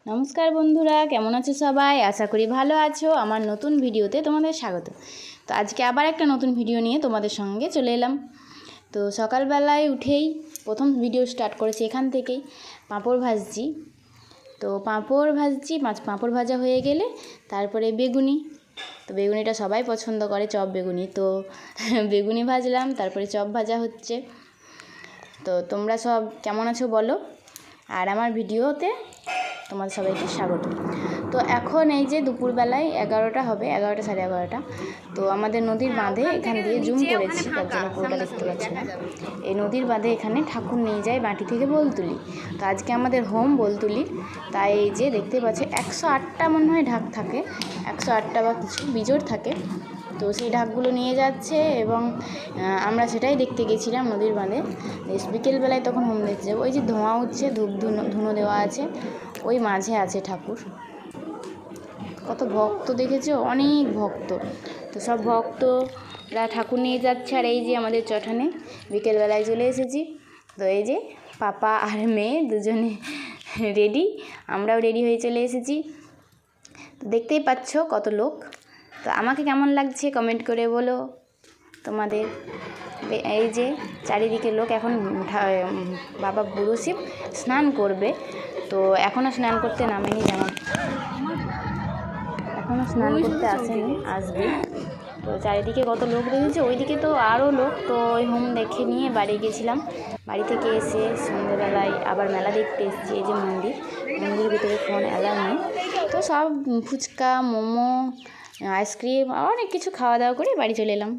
নমস্কার বন্ধুরা, কেমন আছো সবাই? আশা করি ভালো আছো। আমার নতুন ভিডিওতে তোমাদের স্বাগত। তো আজকে আবার একটা নতুন ভিডিও নিয়ে তোমাদের সঙ্গে চলে এলাম। তো সকালবেলায় উঠেই প্রথম ভিডিও স্টার্ট করেছি এখান থেকেই। পাঁপড় ভাজছি। তো পাঁপড় ভাজা হয়ে গেলে তারপরে বেগুনি। তো বেগুনিটা সবাই পছন্দ করে, চপ বেগুনি। তো বেগুনি ভাজলাম, তারপরে চপ ভাজা হচ্ছে। তো তোমরা সব কেমন আছো বলো। আর আমার ভিডিওতে তোমাদের সবাইকে স্বাগত। তো এখন এই যে দুপুরবেলায় 11টা হবে, 11টা সাড়ে 11টা। তো আমাদের নদীর বাঁধে এখান দিয়ে জুম করেছি, তার জন্য পুরোটা দেখতে পাচ্ছি না। এই নদীর বাঁধে এখানে ঠাকুর নিয়ে যায় বাটি থেকে বোলতুলি। তো আজকে আমাদের হোম বোলতুলির। তাই এই যে দেখতে পাচ্ছি 108টা মনে হয় ঢাক থাকে, 108টা বা কিছু বিজোড় থাকে। তো সেই ঢাকগুলো নিয়ে যাচ্ছে এবং আমরা সেটাই দেখতে গেছিলাম নদীর বাঁধে। বিকেলবেলায় তখন হোম দেখতে যাবো। ওই যে ধোঁয়া উঠছে, ধুনো দেওয়া আছে, ওই মাঝে আছে ঠাকুর। কত ভক্ত দেখেছো, অনেক ভক্ত। তো সব ভক্তরা ঠাকুর নিয়ে যাচ্ছে। আর এই যে আমাদের চঠানে বিকেলবেলায় চলে এসেছি। তো এই যে পাপা আর মেয়ে দুজনে রেডি, আমরাও রেডি হয়ে চলে এসেছি। তো দেখতেই পাচ্ছ কত লোক। তো আমাকে কেমন লাগছে কমেন্ট করে বলো তোমাদের। এই যে চারিদিকে লোক। এখন বাবা বুড়ো শিব স্নান করবে। তো এখনও স্নান করতে নামেনি, এখনও স্নান করতে আসেনি, আসবে। তো চারিদিকে কত লোক দেখেছে, ওইদিকে তো আরও লোক। তো ওই হোম দেখে নিয়ে বাড়ি গেছিলাম। বাড়ি থেকে এসে সন্ধ্যেবেলায় আবার মেলা দেখতে এসেছি। এই যে মন্দিরের ভিতরে ফোন অ্যালাউ নেই। তো সব ফুচকা, মোমো, আইসক্রিম অনেক কিছু খাওয়া দাওয়া করে বাড়ি চলে এলাম।